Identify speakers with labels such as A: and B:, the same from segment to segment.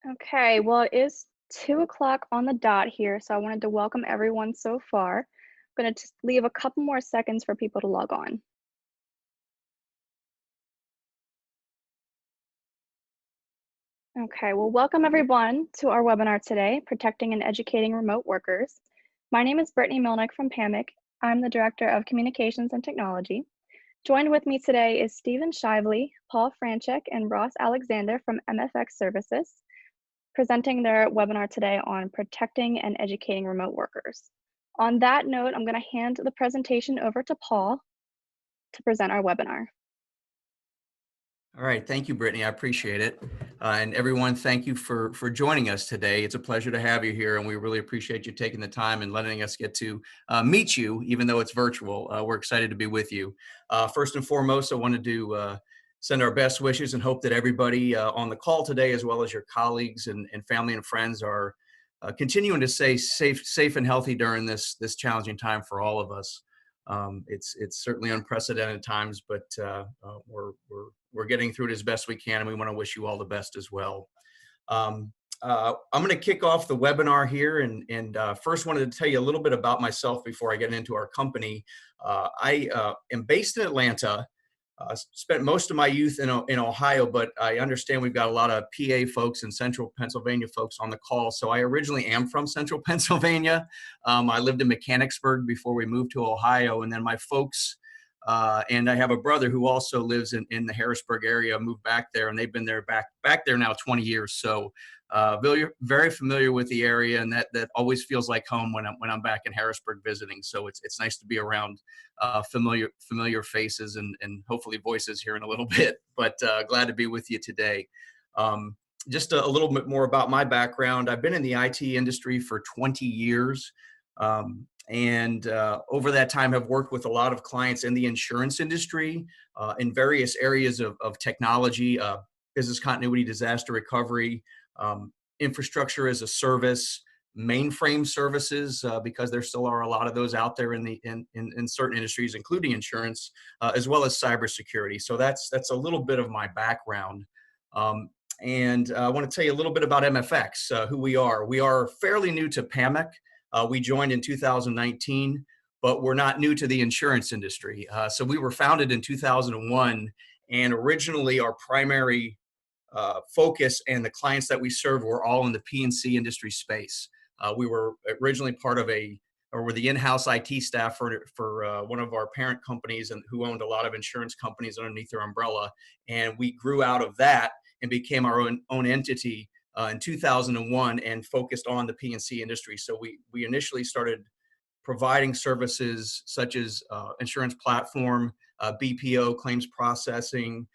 A: Okay, well, it is 2 o'clock on the dot here, so I wanted to welcome everyone so far. I'm going to just leave a couple more seconds for people to log on. Okay, well, welcome everyone to our webinar today, Protecting and Educating Remote Workers. My name is Brittany Milnick from PAMIC. I'm the Director of Communications and Technology. Joined with me today is Stephen Shively, Paul Franchek, and Ross Alexander from MFX Services, presenting their webinar today on protecting and educating remote workers. On that note, I'm going to hand the presentation over to Paul to present our webinar.
B: All right, thank you, Brittany. I appreciate it. And everyone, thank you for joining us today. It's a pleasure to have you here, and we really appreciate you taking the time and letting us get to meet you, even though it's virtual. We're excited to be with you. First and foremost, I wanted to send our best wishes and hope that everybody on the call today, as well as your colleagues and family and friends, are continuing to stay safe and healthy during this challenging time for all of us. It's certainly unprecedented times, but we're getting through it as best we can, and we want to wish you all the best as well. I'm going to kick off the webinar here, and first wanted to tell you a little bit about myself before I get into our company. I am based in Atlanta. Spent most of my youth in Ohio, but I understand we've got a lot of PA folks and Central Pennsylvania folks on the call. So I originally am from Central Pennsylvania. I lived in Mechanicsburg before we moved to Ohio, and then my folks and I have a brother who also lives in the Harrisburg area, moved back there, and they've been there back there now 20 years. So very familiar with the area, and that always feels like home when I'm back in Harrisburg visiting. So it's nice to be around familiar faces and hopefully voices here in a little bit. But glad to be with you today. Just a little bit more about my background. I've been in the IT industry for 20 years. And over that time have worked with a lot of clients in the insurance industry in various areas of technology, business continuity, disaster recovery, infrastructure as a service, mainframe services, because there still are a lot of those out there in certain industries, including insurance, as well as cybersecurity. So that's a little bit of my background. And I want to tell you a little bit about MFX, who we are. We are fairly new to PAMIC. We joined in 2019, but we're not new to the insurance industry. So we were founded in 2001, and originally our primary focus and the clients that we served were all in the P&C industry space. We were originally part of were the in-house IT staff for one of our parent companies, and who owned a lot of insurance companies underneath their umbrella. And we grew out of that and became our own entity in 2001 and focused on the P&C industry. So we initially started providing services such as insurance platform, BPO, claims processing,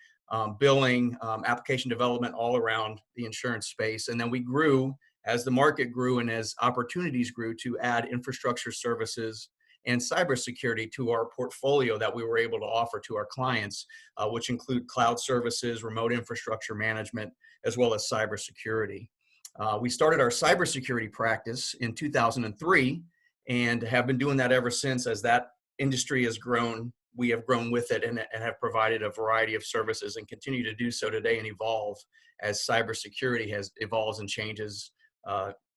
B: billing, application development, all around the insurance space. And then we grew as the market grew and as opportunities grew to add infrastructure services and cybersecurity to our portfolio that we were able to offer to our clients, which include cloud services, remote infrastructure management, as well as cybersecurity. We started our cybersecurity practice in 2003 and have been doing that ever since. As that industry has grown, we have grown with it and have provided a variety of services and continue to do so today and evolve as cybersecurity has evolves and changes,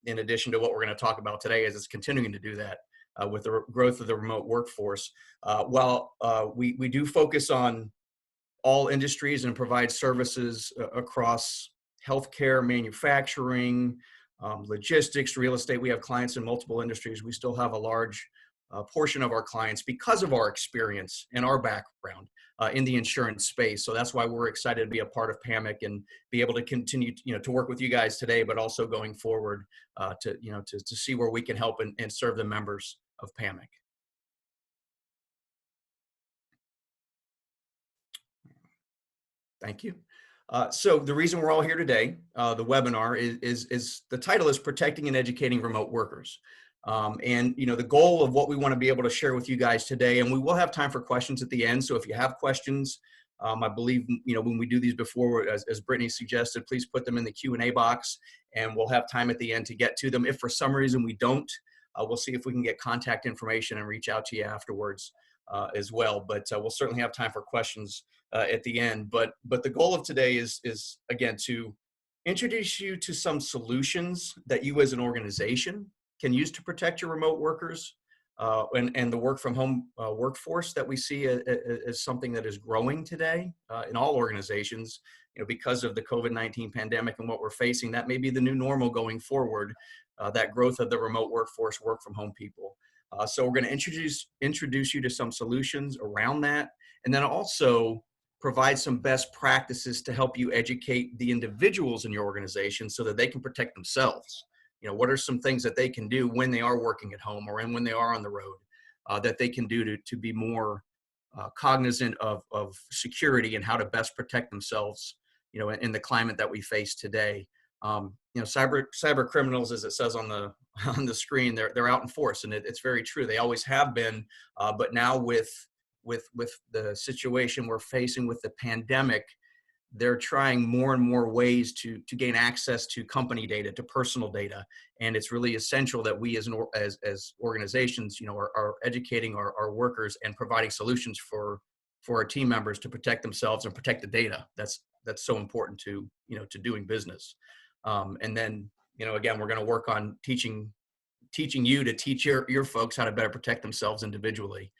B: in addition to what we're going to talk about today, as it's continuing to do that with the growth of the remote workforce. While we do focus on all industries and provide services across healthcare, manufacturing, logistics, real estate. We have clients in multiple industries. We still have a large portion of our clients because of our experience and our background in the insurance space. So that's why we're excited to be a part of PAMIC and be able to continue, to work with you guys today, but also going forward to see where we can help and serve the members of PAMIC. Thank you. So the reason we're all here today, the webinar is the title is Protecting and Educating Remote Workers. And the goal of what we want to be able to share with you guys today, and we will have time for questions at the end. So if you have questions, I believe, when we do these before, as Brittany suggested, please put them in the Q&A box and we'll have time at the end to get to them. If for some reason we don't, we'll see if we can get contact information and reach out to you afterwards as well. But we'll certainly have time for questions at the end. But the goal of today is again to introduce you to some solutions that you as an organization can use to protect your remote workers and the work from home workforce that we see as something that is growing today in all organizations. Because of the COVID-19 pandemic and what we're facing, that may be the new normal going forward, that growth of the remote workforce, work from home people. So we're going to introduce you to some solutions around that, and then also provide some best practices to help you educate the individuals in your organization so that they can protect themselves. What are some things that they can do when they are working at home or when they are on the road that they can do to be more cognizant of security and how to best protect themselves, in the climate that we face today. Cyber criminals, as it says on the screen, they're out in force, and it's very true. They always have been, but now with the situation we're facing with the pandemic, they're trying more and more ways to gain access to company data, to personal data, and it's really essential that we as organizations, are educating our workers and providing solutions for our team members to protect themselves and protect the data. That's so important to doing business. And then again, we're going to work on teaching you to teach your folks how to better protect themselves individually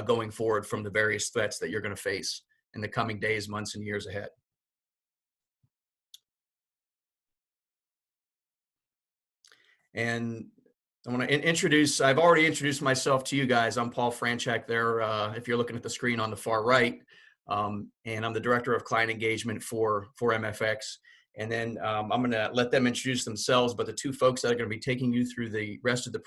B: going forward from the various threats that you're going to face in the coming days, months, and years ahead. And I want to I've already introduced myself to you guys. I'm Paul Franchak there, if you're looking at the screen on the far right. And I'm the Director of Client Engagement for MFX. And then I'm going to let them introduce themselves, but the two folks that are going to be taking you through the rest of the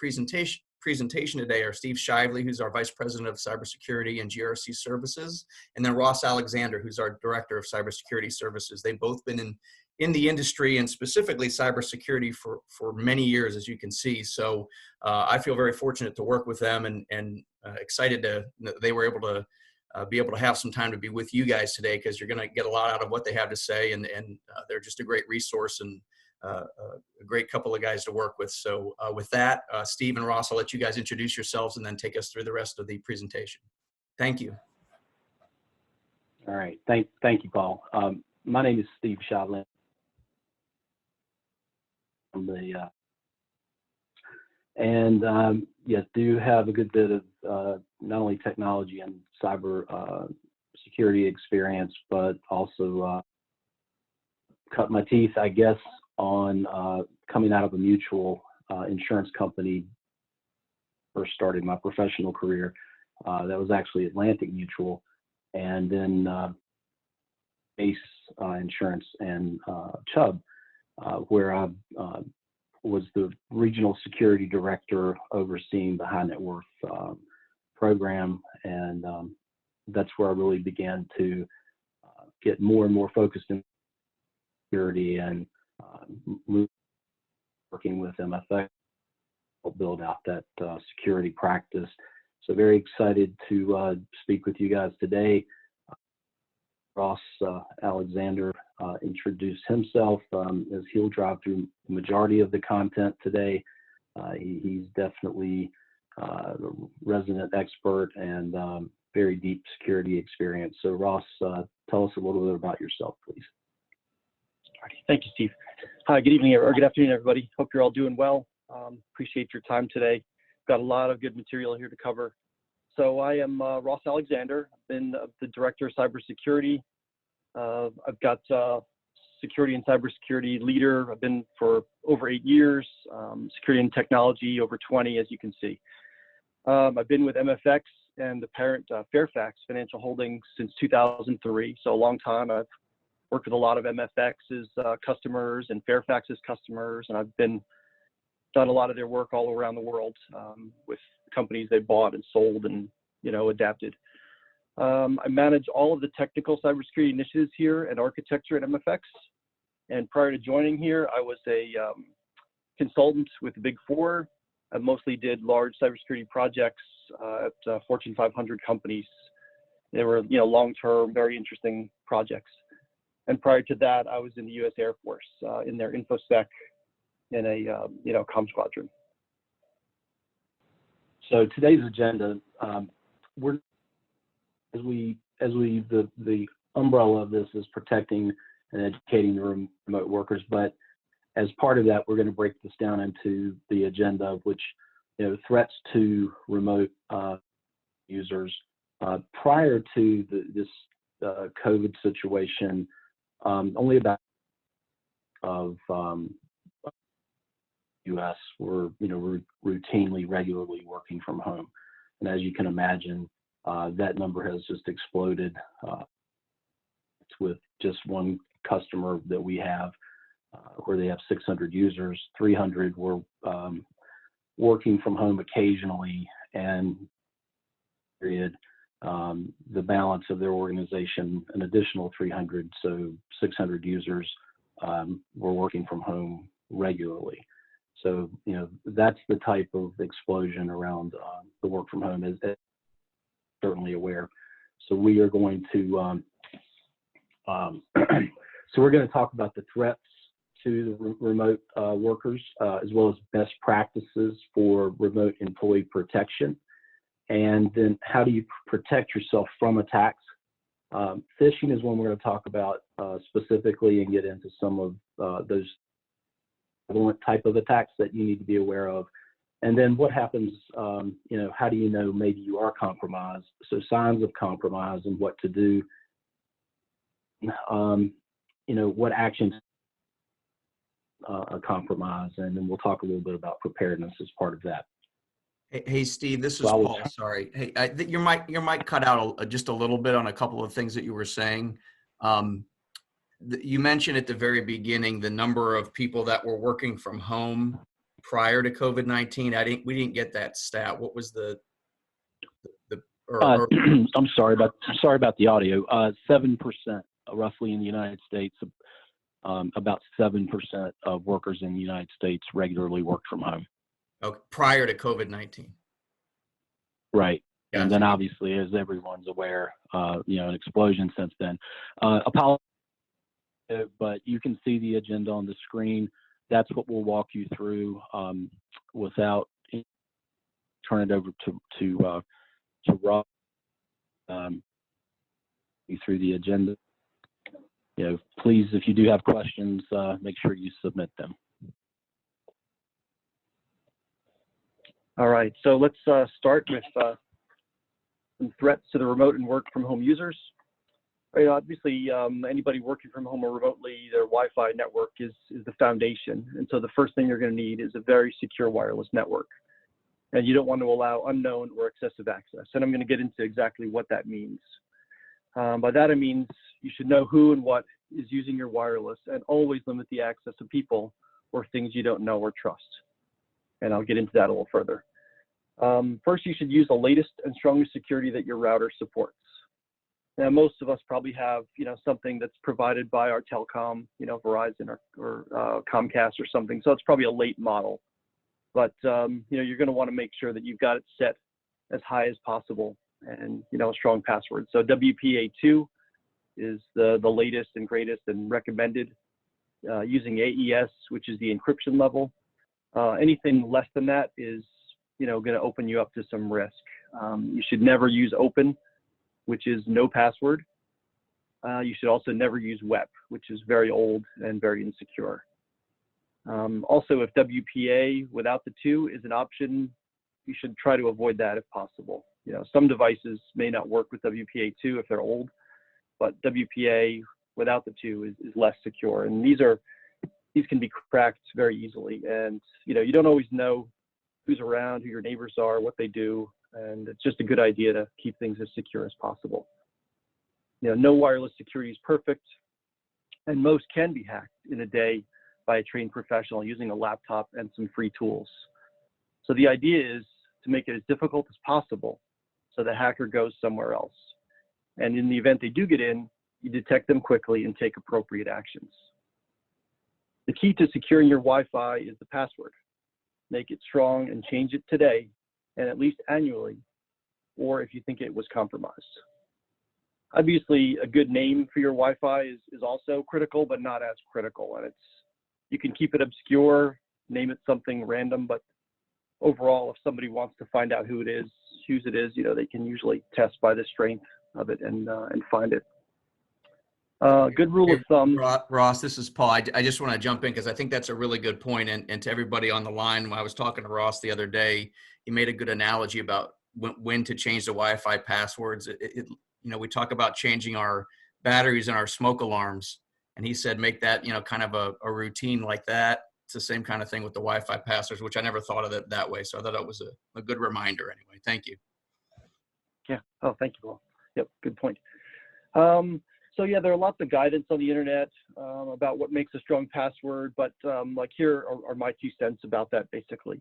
B: presentation today are Steve Shively, who's our Vice President of Cybersecurity and GRC Services, and then Ross Alexander, who's our Director of Cybersecurity Services. They've both been in the industry and specifically cybersecurity for many years, as you can see. So I feel very fortunate to work with them and excited they were able to be able to have some time to be with you guys today, because you're going to get a lot out of what they have to say, and they're just a great resource and a great couple of guys to work with. So with that, Steve and Ross, I'll let you guys introduce yourselves and then take us through the rest of the presentation. Thank you.
C: All right. Thank you, Paul. My name is Steve Shively. Yes, do have a good bit of not only technology and cyber security experience, but also cut my teeth, I guess, on coming out of a mutual insurance company. First started my professional career. That was actually Atlantic Mutual, and then Ace Insurance and Chubb, where I was the regional security director overseeing the high net worth program, and that's where I really began to get more and more focused in security and working with MFX to build out that security practice. So very excited to speak with you guys today. Ross Alexander introduce himself as he'll drive through the majority of the content today. He's definitely a resident expert and very deep security experience. So Ross, tell us a little bit about yourself, please.
D: Thank you, Steve. Hi, good evening or good afternoon, everybody. Hope you're all doing well. Appreciate your time today. Got a lot of good material here to cover. So I am Ross Alexander. I've been the Director of Cybersecurity. I've got security and cybersecurity leader. I've been for over 8 years, security and technology over 20, as you can see. I've been with MFX and the parent Fairfax Financial Holdings since 2003, so a long time. I've worked with a lot of MFX's customers and Fairfax's customers, and I've done a lot of their work all around the world with companies they bought and sold and adapted. I manage all of the technical cybersecurity initiatives here and architecture at MFX. And prior to joining here, I was a consultant with the Big Four. I mostly did large cybersecurity projects at Fortune 500 companies. They were, long-term, very interesting projects. And prior to that, I was in the U.S. Air Force in their InfoSec in a, comm squadron.
C: So today's agenda, the umbrella of this is protecting and educating the remote workers. But as part of that, we're going to break this down into the agenda, of which, threats to remote users. Prior to this COVID situation, only about of U.S. were routinely, regularly working from home, and as you can imagine, that number has just exploded with just one customer that we have, where they have 600 users. 300 were working from home occasionally, and the balance of their organization, an additional 300, so 600 users were working from home regularly. So, that's the type of explosion around the work from home, is certainly aware. So we are going to we're going to talk about the threats to the remote workers, as well as best practices for remote employee protection. And then how do you protect yourself from attacks? Phishing is one we're going to talk about specifically, and get into some of those type of attacks that you need to be aware of. And then what happens, how do you know maybe you are compromised? So signs of compromise and what to do. What actions a compromise, and then we'll talk a little bit about preparedness as part of that.
B: Hey, Steve, this is Paul. Sorry. Hey, your mic cut out just a little bit on a couple of things that you were saying. You mentioned at the very beginning the number of people that were working from home prior to COVID-19. We didn't get that stat. What was the
C: I'm sorry about the audio. 7%, roughly, in the United States. About 7% of workers in the United States regularly work from home.
B: Okay, prior to COVID-19.
C: Right.
B: Gotcha.
C: And then obviously, as everyone's aware, an explosion since then. Apologies, but you can see the agenda on the screen. That's what we'll walk you through without turn it over to Rob. Through the agenda. Please, if you do have questions, make sure you submit them.
D: All right, so let's start with some threats to the remote and work from home users. Right, obviously, anybody working from home or remotely, their Wi-Fi network is the foundation. And so the first thing you're going to need is a very secure wireless network. And you don't want to allow unknown or excessive access. And I'm going to get into exactly what that means. By that, I mean you should know who and what is using your wireless, and always limit the access to people or things you don't know or trust. And I'll get into that a little further. First, you should use the latest and strongest security that your router supports. Now, most of us probably have, something that's provided by our telecom, Verizon or Comcast or something. So it's probably a late model, but you're going to want to make sure that you've got it set as high as possible, and a strong password. So WPA2 is the latest and greatest and recommended. Using AES, which is the encryption level. Anything less than that is, going to open you up to some risk. You should never use open, which is no password. You should also never use WEP, which is very old and very insecure. Also, if WPA without the 2 is an option, you should try to avoid that if possible. Some devices may not work with WPA2 if they're old, but WPA without the 2 is less secure. And these can be cracked very easily. And you don't always know who's around, who your neighbors are, what they do, and it's just a good idea to keep things as secure as possible. No wireless security is perfect, and most can be hacked in a day by a trained professional using a laptop and some free tools. So the idea is to make it as difficult as possible so the hacker goes somewhere else. And in the event they do get in, you detect them quickly and take appropriate actions. The key to securing your Wi-Fi is the password. Make it strong and change it today, and at least annually, or if you think it was compromised. Obviously, a good name for your Wi-Fi is also critical, but not as critical. And you can keep it obscure, name it something random, but overall, if somebody wants to find out whose it is, they can usually test by the strength of it and find it. Good rule of thumb.
B: Ross, this is Paul. I just want to jump in because I think that's a really good point. And to everybody on the line, when I was talking to Ross the other day, he made a good analogy about when to change the Wi-Fi passwords. We talk about changing our batteries and our smoke alarms. And he said, make that, kind of a routine like that. It's the same kind of thing with the Wi-Fi passwords, which I never thought of it that way. So I thought that was a good reminder anyway. Thank you.
D: Yeah. Oh, thank you, Paul. Yep. Good point. So yeah, there are lots of guidance on the internet about what makes a strong password, but like here are my 2 cents about that basically.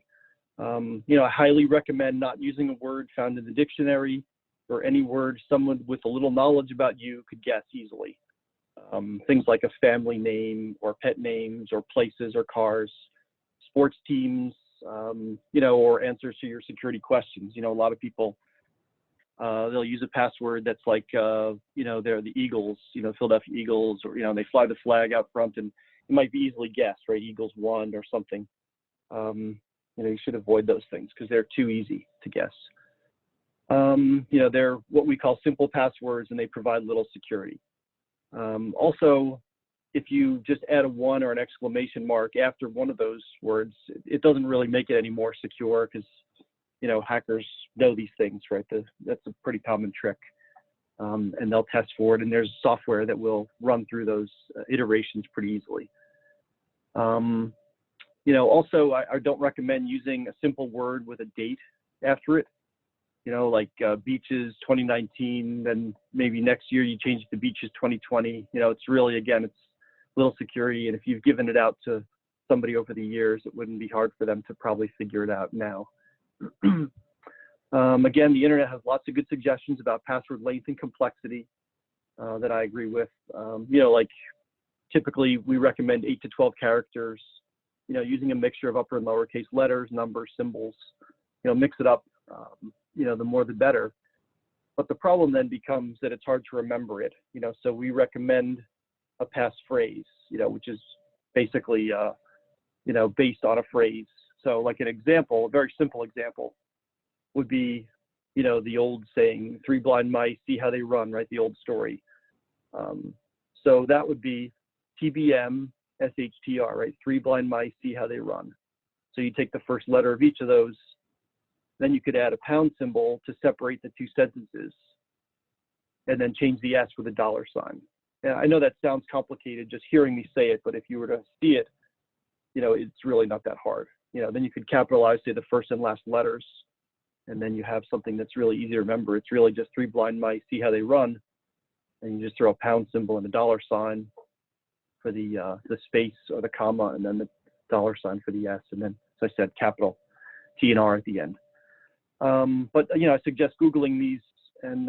D: I highly recommend not using a word found in the dictionary or any word someone with a little knowledge about you could guess easily. Things like a family name or pet names or places or cars, sports teams, or answers to your security questions. A lot of people, they'll use a password that's like, they're the Eagles, Philadelphia Eagles, or, they fly the flag out front, and it might be easily guessed, right? Eagles won or something. You should avoid those things because they're too easy to guess. They're what we call simple passwords, and they provide little security. Also, if you just add a 1 or an exclamation mark after one of those words, it doesn't really make it any more secure because, hackers know these things, right? That's a pretty common trick. And they'll test for it, and there's software that will run through those iterations pretty easily. Also, I don't recommend using a simple word with a date after it. Like beaches 2019, then maybe next year you change it to beaches 2020. It's really, again, it's little security. And if you've given it out to somebody over the years, it wouldn't be hard for them to probably figure it out now. Again, the internet has lots of good suggestions about password length and complexity that I agree with. Like typically we recommend 8 to 12 characters, using a mixture of upper and lowercase letters, numbers, symbols, mix it up. The more the better. But the problem then becomes that it's hard to remember it. So we recommend a passphrase, which is basically, based on a phrase. So like an example, a very simple example would be, the old saying, 3 blind mice, see how they run, right? The old story. So that would be TBM, SHTR, right? 3 blind mice, see how they run. So you take the first letter of each of those, then you could add a pound symbol to separate the 2 sentences, and then change the S with a $sign. Yeah, I know that sounds complicated just hearing me say it, but if you were to see it, it's really not that hard. Then you could capitalize, say, the first and last letters, and then you have something that's really easy to remember. It's really just 3 blind mice, see how they run, and you just throw a pound symbol and a $sign for the space or the comma, and then the $sign for the S, and then, as I said, capital T and R at the end. But I suggest Googling these and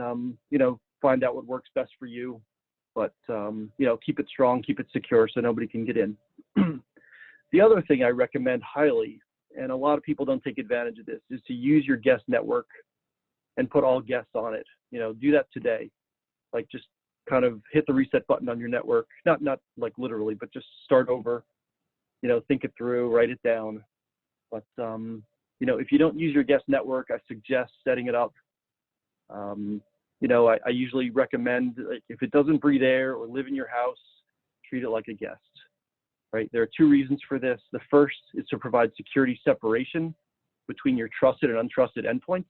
D: find out what works best for you. But keep it strong, keep it secure, so nobody can get in. The other thing I recommend highly, and a lot of people don't take advantage of this, is to use your guest network and put all guests on it. Do that today. Like just kind of hit the reset button on your network. Not like literally, but just start over. Think it through, write it down. But if you don't use your guest network, I suggest setting it up. I usually recommend, like, if it doesn't breathe air or live in your house, treat it like a guest, right? There are 2 reasons for this. The first is to provide security separation between your trusted and untrusted endpoints.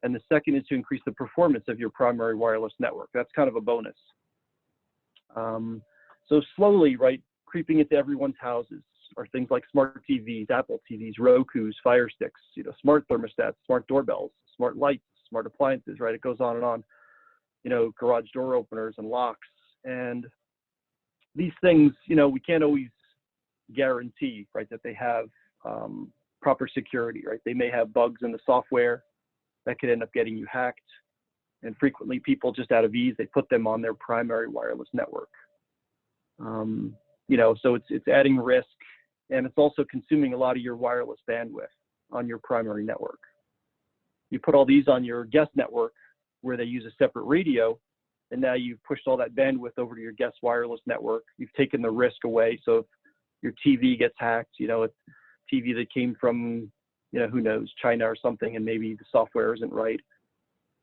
D: And the second is to increase the performance of your primary wireless network. That's kind of a bonus. So slowly, right, creeping into everyone's houses are things like smart TVs, Apple TVs, Rokus, Fire Sticks, smart thermostats, smart doorbells, smart lights, smart appliances, right? It goes on and on, garage door openers and locks. And these things, we can't always guarantee, right, that they have proper security, right? They may have bugs in the software that could end up getting you hacked. And frequently people, just out of ease, they put them on their primary wireless network. So it's adding risk, and it's also consuming a lot of your wireless bandwidth on your primary network. You put all these on your guest network where they use a separate radio, and now you've pushed all that bandwidth over to your guest wireless network. You've taken the risk away. So if your TV gets hacked, a TV that came from, who knows, China or something, and maybe the software isn't right,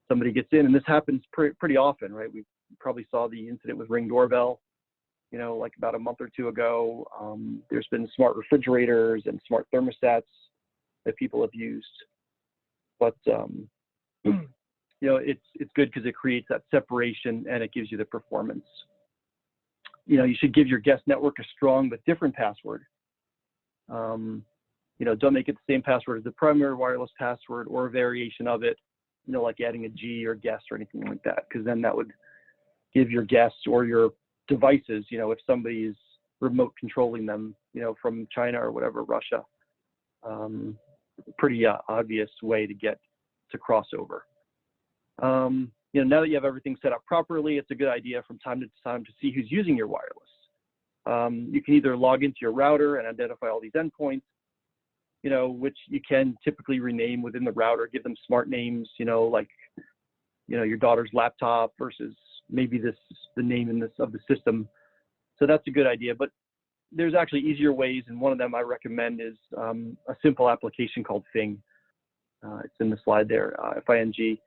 D: somebody gets in, and this happens pretty often, right? We've You probably saw the incident with Ring doorbell, like about a month or two ago. There's been smart refrigerators and smart thermostats that people have used. But, it's good because it creates that separation and it gives you the performance. You should give your guest network a strong but different password. Don't make it the same password as the primary wireless password or a variation of it, like adding a G or guest or anything like that, because then that would give your guests or your devices, if somebody is remote controlling them, from China or whatever, Russia, pretty obvious way to get to crossover. Now that you have everything set up properly, it's a good idea from time to time to see who's using your wireless. You can either log into your router and identify all these endpoints, which you can typically rename within the router, give them smart names, like, your daughter's laptop versus maybe the name of the system. So that's a good idea, but there's actually easier ways, and one of them I recommend is a simple application called Phishing. It's in the slide there, F-I-N-G.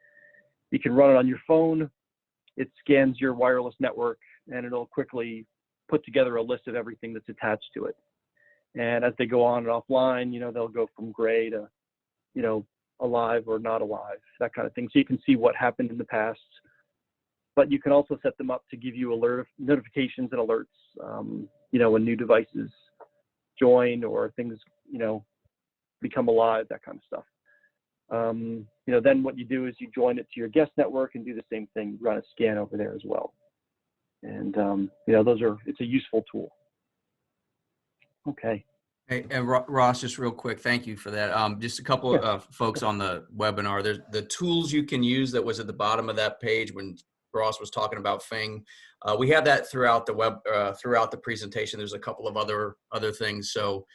D: You can run it on your phone. It scans your wireless network, and it'll quickly put together a list of everything that's attached to it. And as they go on and offline, they'll go from gray to, alive or not alive, that kind of thing. So you can see what happened in the past. But you can also set them up to give you notifications and alerts, when new devices join or things, become alive, that kind of stuff. Then what you do is you join it to your guest network and do the same thing, run a scan over there as well. And, it's a useful tool. Okay.
B: Hey, and Ross, just real quick, thank you for that. Just a couple of folks on the webinar. There's the tools you can use that was at the bottom of that page when Ross was talking about Phishing. We have that throughout the throughout the presentation. There's a couple of other things. So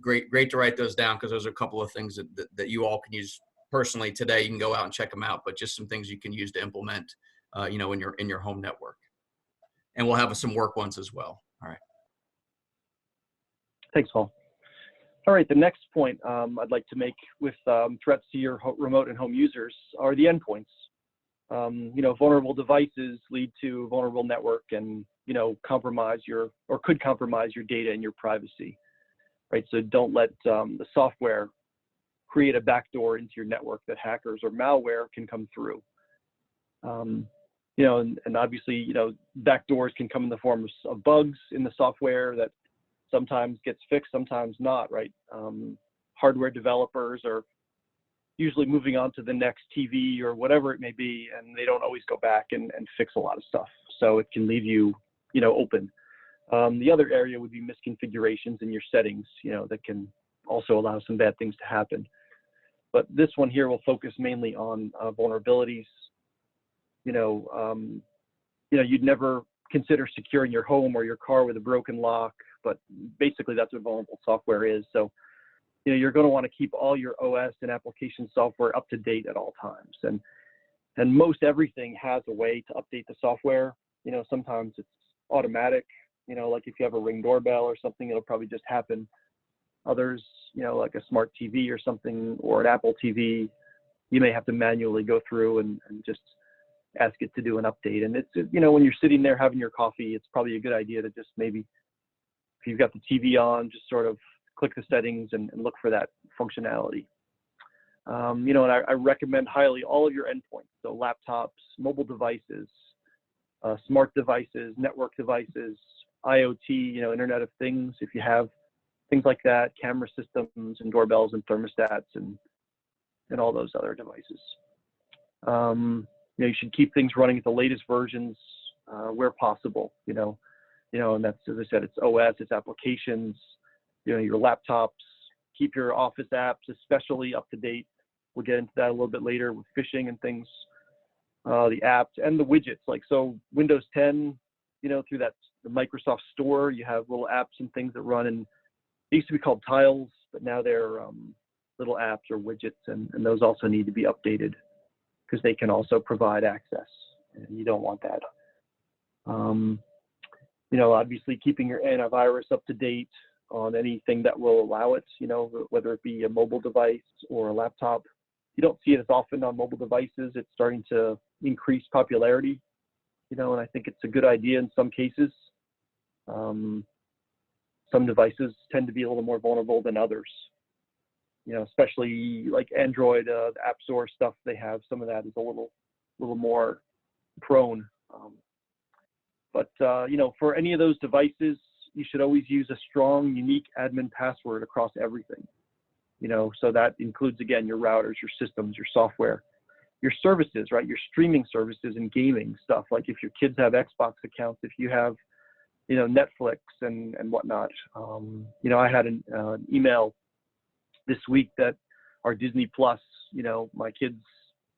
B: great to write those down, because those are a couple of things that you all can use personally today. You can go out and check them out, but just some things you can use to implement, in your home network. And we'll have some work ones as well. All right.
D: Thanks, Paul. All right, the next point I'd like to make with threats to your remote and home users are the endpoints. Vulnerable devices lead to vulnerable network and, could compromise your data and your privacy, right? So don't let the software create a backdoor into your network that hackers or malware can come through. And obviously, backdoors can come in the form of bugs in the software that sometimes gets fixed, sometimes not, right? Hardware developers are usually moving on to the next TV or whatever it may be, and they don't always go back and fix a lot of stuff. So it can leave you, open. The other area would be misconfigurations in your settings, that can also allow some bad things to happen. But this one here will focus mainly on vulnerabilities. You'd never consider securing your home or your car with a broken lock, but basically that's what vulnerable software is. So, you're going to want to keep all your OS and application software up to date at all times. And most everything has a way to update the software. Sometimes it's automatic, like if you have a Ring doorbell or something, it'll probably just happen. Others, like a smart TV or something, or an Apple TV, you may have to manually go through and just ask it to do an update. And it's, when you're sitting there having your coffee, it's probably a good idea to just maybe, if you've got the TV on, just sort of click the settings and look for that functionality. And I recommend highly all of your endpoints. So laptops, mobile devices, smart devices, network devices, IoT, Internet of Things, if you have things like that, camera systems and doorbells and thermostats and all those other devices. You should keep things running at the latest versions where possible, and that's, as I said, it's OS, it's applications, your laptops, keep your Office apps especially up to date. We'll get into that a little bit later with phishing and things, the apps and the widgets. Like, so Windows 10, through the Microsoft Store, you have little apps and things that run, and they used to be called tiles, but now they're little apps or widgets, and those also need to be updated because they can also provide access, and you don't want that. Obviously keeping your antivirus up to date on anything that will allow it, whether it be a mobile device or a laptop. You don't see it as often on mobile devices. It's starting to increase popularity, and I think it's a good idea in some cases. Some devices tend to be a little more vulnerable than others, especially like Android, the App Store stuff they have, some of that is a little more prone. But for any of those devices, you should always use a strong, unique admin password across everything. So that includes, again, your routers, your systems, your software, your services, right? Your streaming services and gaming stuff. Like if your kids have Xbox accounts, if you have, Netflix and whatnot. I had an email this week that our Disney Plus, my kids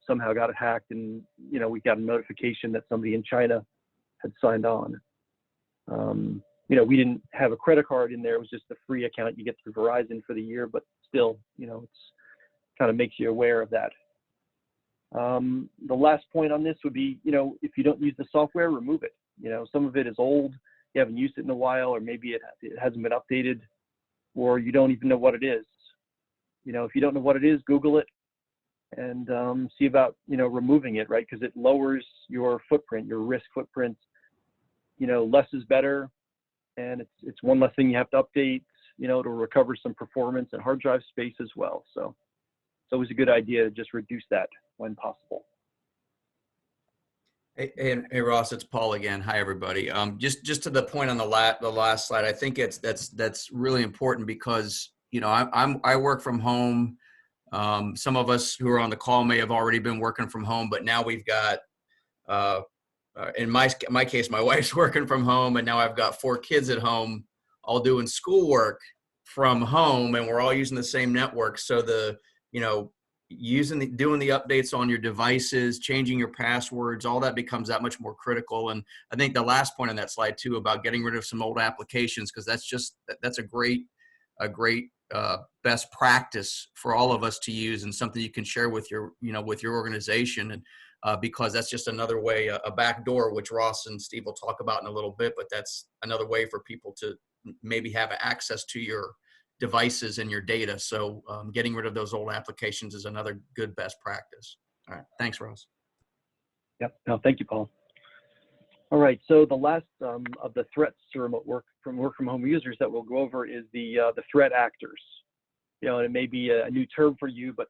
D: somehow got it hacked, and, we got a notification that somebody in China had signed on. We didn't have a credit card in there. It was just a free account you get through Verizon for the year, but still, it's kind of makes you aware of that. The last point on this would be, if you don't use the software, remove it. Some of it is old, you haven't used it in a while, or maybe it hasn't been updated, or you don't even know what it is. If you don't know what it is, Google it and see about, removing it, right? Because it lowers your footprint, your risk footprint. Less is better, and it's one less thing you have to update, to recover some performance and hard drive space as well. So it's always a good idea to just reduce that when possible.
B: Hey, Ross, it's Paul again. Hi, everybody. Just to the point on the last slide, I think that's really important because, I work from home. Some of us who are on the call may have already been working from home, but now we've got, in my case, my wife's working from home, and now I've got 4 kids at home, all doing schoolwork from home, and we're all using the same network. So doing the updates on your devices, changing your passwords, all that becomes that much more critical. And I think the last point on that slide too about getting rid of some old applications, because that's a great best practice for all of us to use, and something you can share with your organization. And because that's just another way, a back door, which Ross and Steve will talk about in a little bit, but that's another way for people to maybe have access to your devices and your data. So getting rid of those old applications is another good best practice. All right. Thanks, Ross.
D: Yep. No, thank you, Paul. All right. So the last of the threats to remote work from home users that we'll go over is the threat actors. And it may be a new term for you, but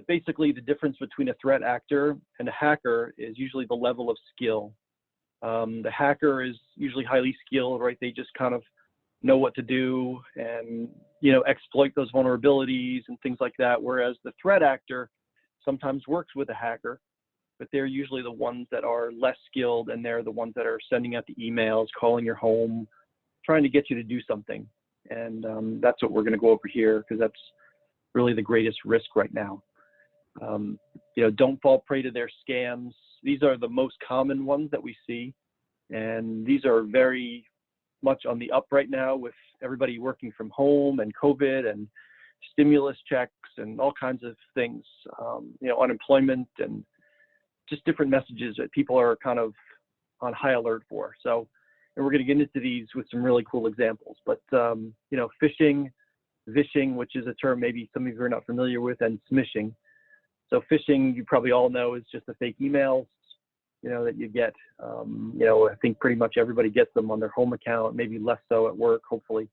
D: basically the difference between a threat actor and a hacker is usually the level of skill. The hacker is usually highly skilled, right? They just kind of know what to do and, exploit those vulnerabilities and things like that. Whereas the threat actor sometimes works with a hacker, but they're usually the ones that are less skilled, and they're the ones that are sending out the emails, calling your home, trying to get you to do something. And that's what we're going to go over here, because that's really the greatest risk right now. Don't fall prey to their scams. These are the most common ones that we see, and these are very much on the up right now with everybody working from home and COVID and stimulus checks and all kinds of things, unemployment and just different messages that people are kind of on high alert for. So, and we're going to get into these with some really cool examples, but, phishing, vishing, which is a term maybe some of you are not familiar with, and smishing. So phishing, you probably all know, is just the fake emails, that you get. I think pretty much everybody gets them on their home account, maybe less so at work. Hopefully,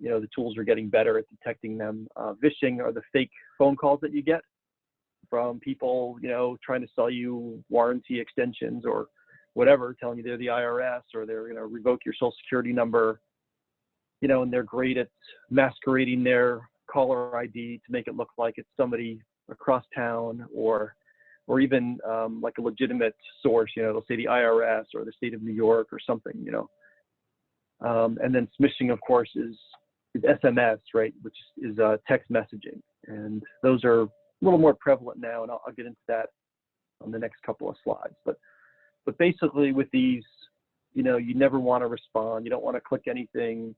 D: the tools are getting better at detecting them. Vishing are the fake phone calls that you get from people, trying to sell you warranty extensions or whatever, telling you they're the IRS or they're going to revoke your social security number, and they're great at masquerading their caller ID to make it look like it's somebody across town or even like a legitimate source. They'll say the IRS or the state of New York or something, and then smishing, of course, is SMS, right, which is text messaging, and those are a little more prevalent now, and I'll get into that on the next couple of slides. But basically with these, you never want to respond. You don't want to click anything.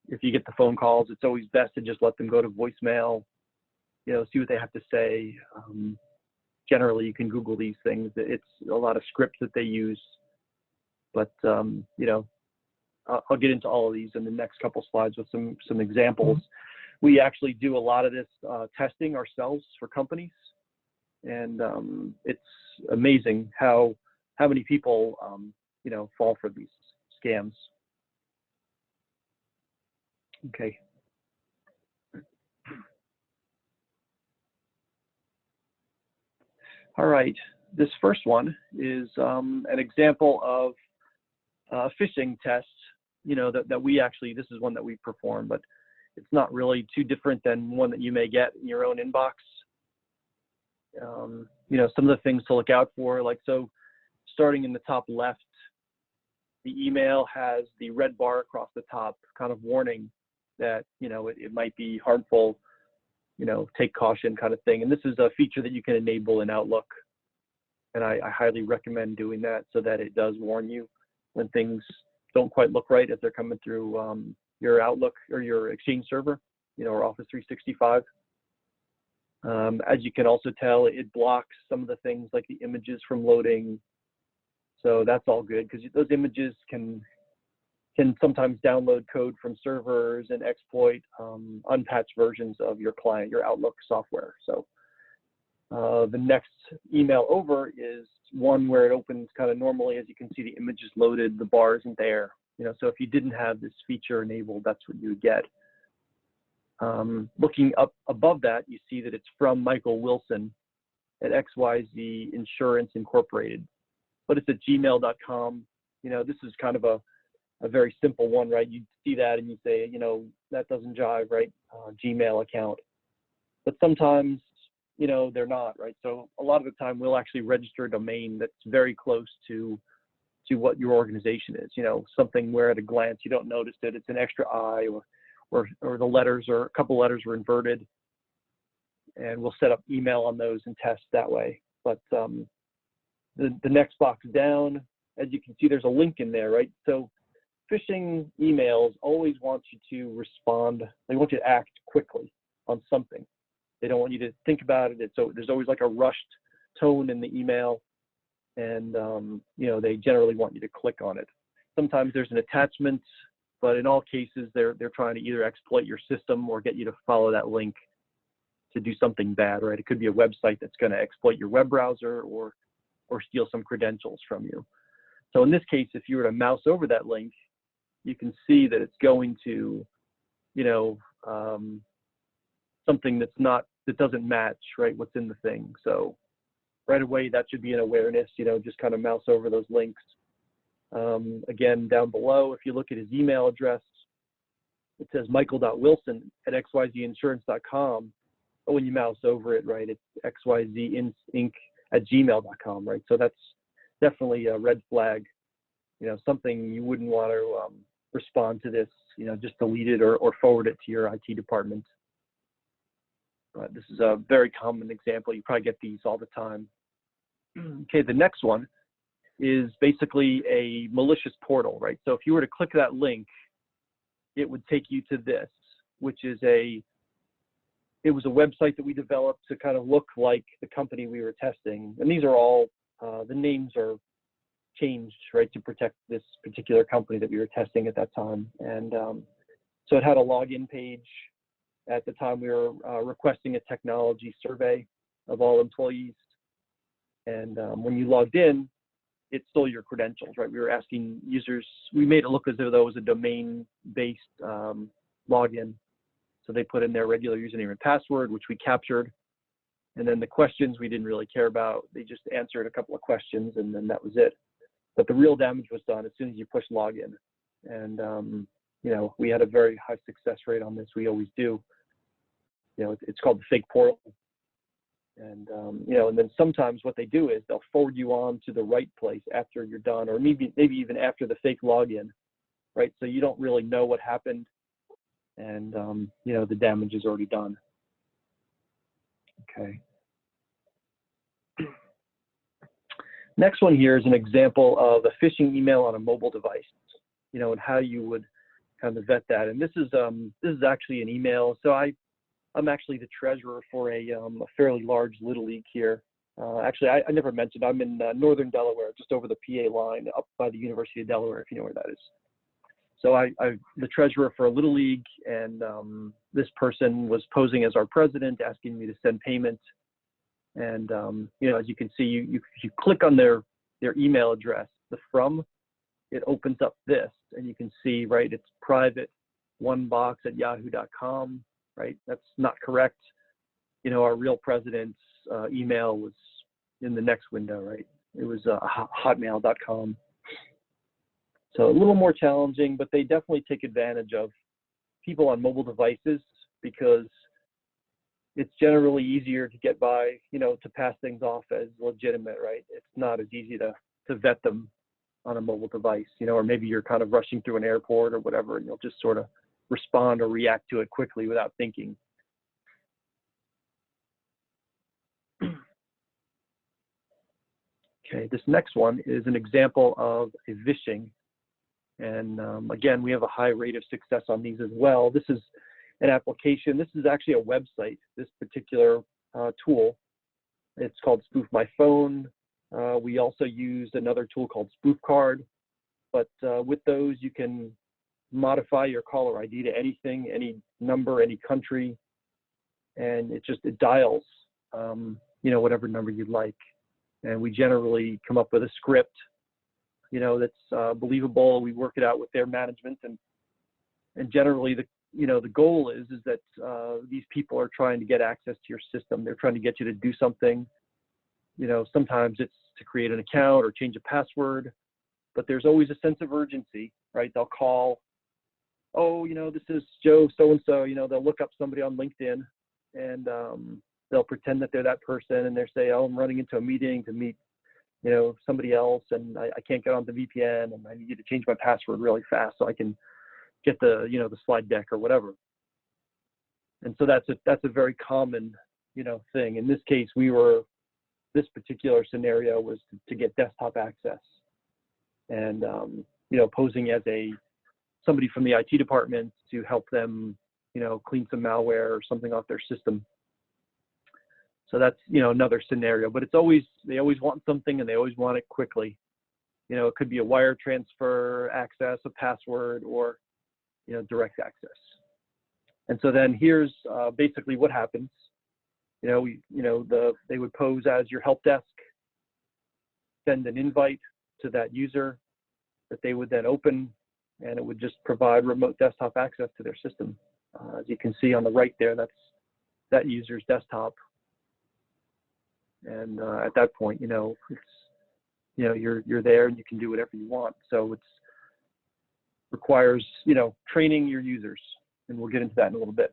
D: If you get the phone calls, it's always best to just let them go to voicemail, see what they have to say. Generally, you can Google these things. It's a lot of scripts that they use, but, I'll get into all of these in the next couple slides with some examples. We actually do a lot of this testing ourselves for companies, and it's amazing how how many people, fall for these scams. Okay. All right, this first one is an example of a phishing test, that we actually, this is one that we perform, but it's not really too different than one that you may get in your own inbox. Some of the things to look out for, so starting in the top left, the email has the red bar across the top, kind of warning that, it might be harmful, take caution kind of thing. And this is a feature that you can enable in Outlook. And I highly recommend doing that so that it does warn you when things don't quite look right as they're coming through your Outlook or your Exchange server, or Office 365. As you can also tell, it blocks some of the things like the images from loading. So that's all good because those images can sometimes download code from servers and exploit unpatched versions of your client, your Outlook software. So the next email over is one where it opens kind of normally. As you can see, the image is loaded, the bar isn't there. So if you didn't have this feature enabled, that's what you would get. Looking up above that, you see that it's from Michael Wilson at XYZ Insurance Incorporated, but it's at gmail.com. This is kind of a very simple one, right? You see that and you say, that doesn't jive, right? Gmail account. But sometimes, they're not, right? So a lot of the time we'll actually register a domain that's very close to what your organization is, something where at a glance you don't notice it, it's an extra I or the letters or a couple letters were inverted, and we'll set up email on those and test that way. But the next box down, as you can see, there's a link in there, right? So phishing emails always want you to respond. They want you to act quickly on something. They don't want you to think about it. So there's always like a rushed tone in the email, and they generally want you to click on it. Sometimes there's an attachment, but in all cases, they're trying to either exploit your system or get you to follow that link to do something bad, right? It could be a website that's going to exploit your web browser or steal some credentials from you. So in this case, if you were to mouse over that link, you can see that it's going to, something that doesn't match, right, what's in the thing. So right away, that should be an awareness, just kind of mouse over those links. Again, down below, if you look at his email address, it says michael.wilson@xyzinsurance.com. But when you mouse over it, right, it's xyzinc@gmail.com, right? So that's definitely a red flag, something you wouldn't want to respond to this, just delete it or forward it to your IT department. This is a very common example. You probably get these all the time. Okay, the next one is basically a malicious portal, right? So if you were to click that link, it would take you to this, which is it was a website that we developed to kind of look like the company we were testing. And these are all, the names are changed, right, to protect this particular company that we were testing at that time. And so it had a login page. At the time, we were requesting a technology survey of all employees. And when you logged in, it stole your credentials, right? We were asking users, we made it look as though it was a domain-based login. So they put in their regular username and password, which we captured. And then the questions we didn't really care about. They just answered a couple of questions and then that was it. But the real damage was done as soon as you push login. And, we had a very high success rate on this. We always do. It's called the fake portal. And, and then sometimes what they do is they'll forward you on to the right place after you're done, or maybe even after the fake login, right? So you don't really know what happened and, the damage is already done. Okay. Next one here is an example of a phishing email on a mobile device, and how you would kind of vet that. And this is actually an email. So I'm actually the treasurer for a fairly large Little League here. Actually, I never mentioned, I'm in northern Delaware, just over the PA line, up by the University of Delaware, if you know where that is. So I'm the treasurer for a Little League, and this person was posing as our president, asking me to send payment. And as you can see, you click on their their email address, the from, it opens up this, and you can see, right, it's private onebox@yahoo.com, right? That's not correct. You know, our real president's email was in the next window, right? It was hotmail.com. So a little more challenging, but they definitely take advantage of people on mobile devices because it's generally easier to get by, you know, to pass things off as legitimate, right? It's not as easy to vet them on a mobile device, you know, or maybe you're kind of rushing through an airport or whatever, and you'll just sort of respond or react to it quickly without thinking. Okay, this next one is an example of a vishing. And again, we have a high rate of success on these as well. This is an application. This is actually a website, this particular tool. It's called Spoof My Phone. We also used another tool called Spoof Card. But with those, you can modify your caller ID to anything, any number, any country. And it dials, you know, whatever number you'd like. And we generally come up with a script, you know, that's believable. We work it out with their management, and generally the goal is that these people are trying to get access to your system. They're trying to get you to do something. You know, sometimes it's to create an account or change a password, but there's always a sense of urgency, right? They'll call, oh, you know, this is Joe so-and-so, you know, they'll look up somebody on LinkedIn, and they'll pretend that they're that person, and they'll say, oh, I'm running into a meeting to meet, you know, somebody else, and I can't get on the VPN, and I need you to change my password really fast so I can get the, you know, the slide deck or whatever. And so that's a very common, you know, thing. In this case, this particular scenario was to get desktop access, and you know, posing as somebody from the IT department to help them, you know, clean some malware or something off their system. So that's, you know, another scenario, but they always want something, and they always want it quickly. You know, it could be a wire transfer, access, a password, or, you know, direct access. And so then here's basically what happens. You know, they would pose as your help desk, send an invite to that user that they would then open, and it would just provide remote desktop access to their system. As you can see on the right there, that's that user's desktop. And at that point, you know, it's, you know, you're there and you can do whatever you want. So it requires, you know, training your users, and we'll get into that in a little bit.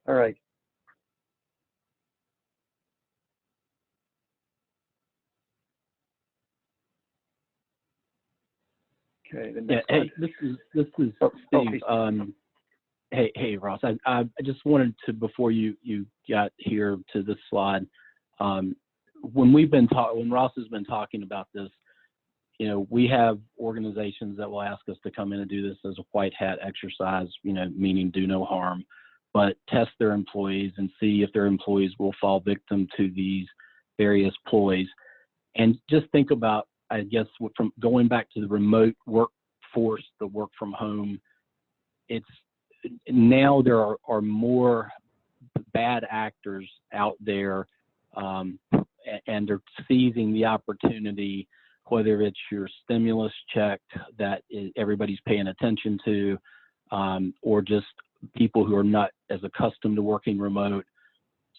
D: All right. Okay. The next
C: hey, this is Steve. Hey, Ross. I just wanted to, before you got here to this slide, when Ross has been talking about this, you know, we have organizations that will ask us to come in and do this as a white hat exercise, you know, meaning do no harm, but test their employees and see if their employees will fall victim to these various ploys. And just think about, I guess, from going back to the remote workforce, the work from home, now there are more bad actors out there, and they're seizing the opportunity, whether it's your stimulus check that everybody's paying attention to, or just people who are not as accustomed to working remote.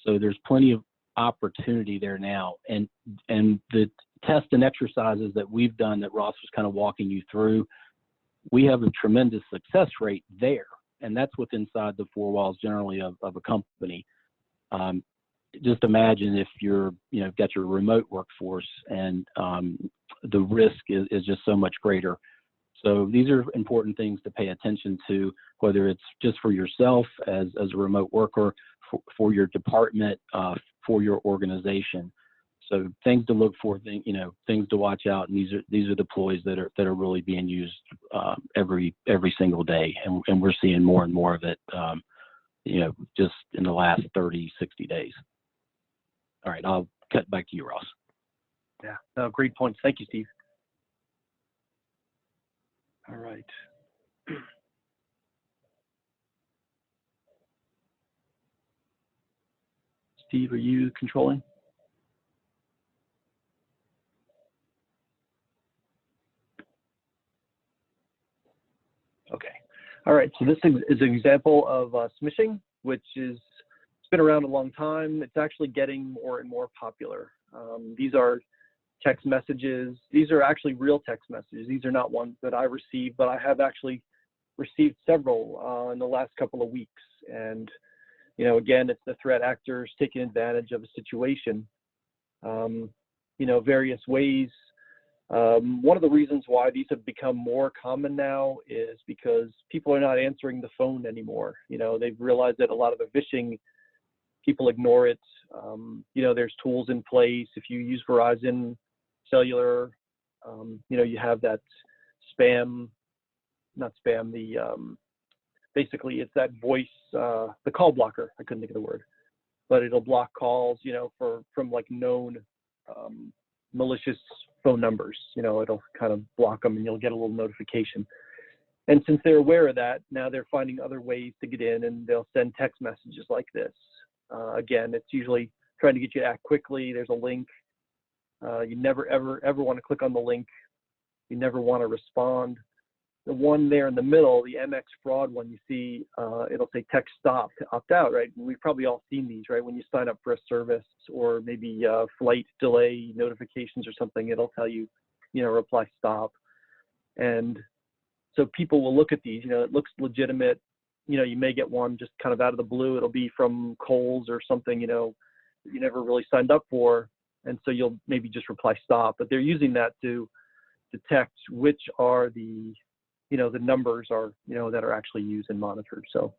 C: So there's plenty of opportunity there now. And the tests and exercises that we've done that Ross was kind of walking you through, we have a tremendous success rate there. And that's within inside the four walls generally of a company. Just imagine if you're, you know, got your remote workforce, and the risk is just so much greater. So these are important things to pay attention to, whether it's just for yourself as a remote worker, for your department, for your organization. So things to look for, you know, things to watch out, and these are the ploys that are really being used every single day, and we're seeing more and more of it, you know, just in the last 30, 60 days. All right, I'll cut back to you, Ross.
D: Yeah, no, great points. Thank you, Steve. All right. Steve, are you controlling? All right, so this is an example of smishing, which is, it's been around a long time. It's actually getting more and more popular. These are text messages. These are actually real text messages. These are not ones that I received, but I have actually received several in the last couple of weeks. And, you know, again, it's the threat actors taking advantage of a situation, you know, various ways. One of the reasons why these have become more common now is because people are not answering the phone anymore. You know, they've realized that a lot of the vishing, people ignore it. You know, there's tools in place. If you use Verizon Cellular, you know, you have that spam, not spam, the, basically it's that voice, the call blocker, I couldn't think of the word, but it'll block calls, you know, from like known malicious phone numbers. You know, it'll kind of block them and you'll get a little notification. And since they're aware of that, now they're finding other ways to get in, and they'll send text messages like this. Again, it's usually trying to get you to act quickly. There's a link. You never, ever want to click on the link. You never want to respond. The one there in the middle, the MX fraud one, you see, it'll say text stop to opt out, right? We've probably all seen these, right? When you sign up for a service or maybe flight delay notifications or something, it'll tell you, you know, reply stop. And so people will look at these, you know, it looks legitimate. You know, you may get one just kind of out of the blue. It'll be from Kohl's or something, you know, you never really signed up for. And so you'll maybe just reply stop, but they're using that to detect which are the, you know, the numbers are, you know, that are actually used and monitored. So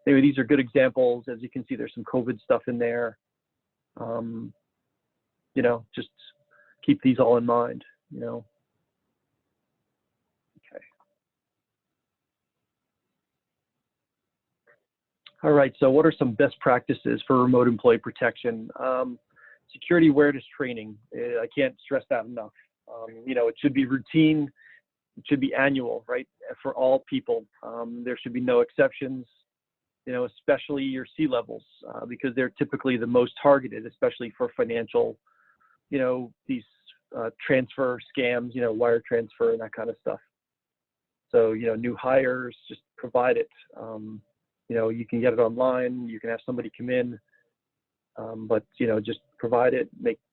D: anyway, these are good examples. As you can see, there's some COVID stuff in there. You know, just keep these all in mind, you know. Okay. All right, so what are some best practices for remote employee protection? Security awareness training. I can't stress that enough. You know, it should be routine. It should be annual, right, for all people. There should be no exceptions, you know, especially your C-levels, because they're typically the most targeted, especially for financial, you know, these transfer scams, you know, wire transfer and that kind of stuff. So, you know, new hires, just provide it. You know, you can get it online. You can have somebody come in, but, you know, just provide it,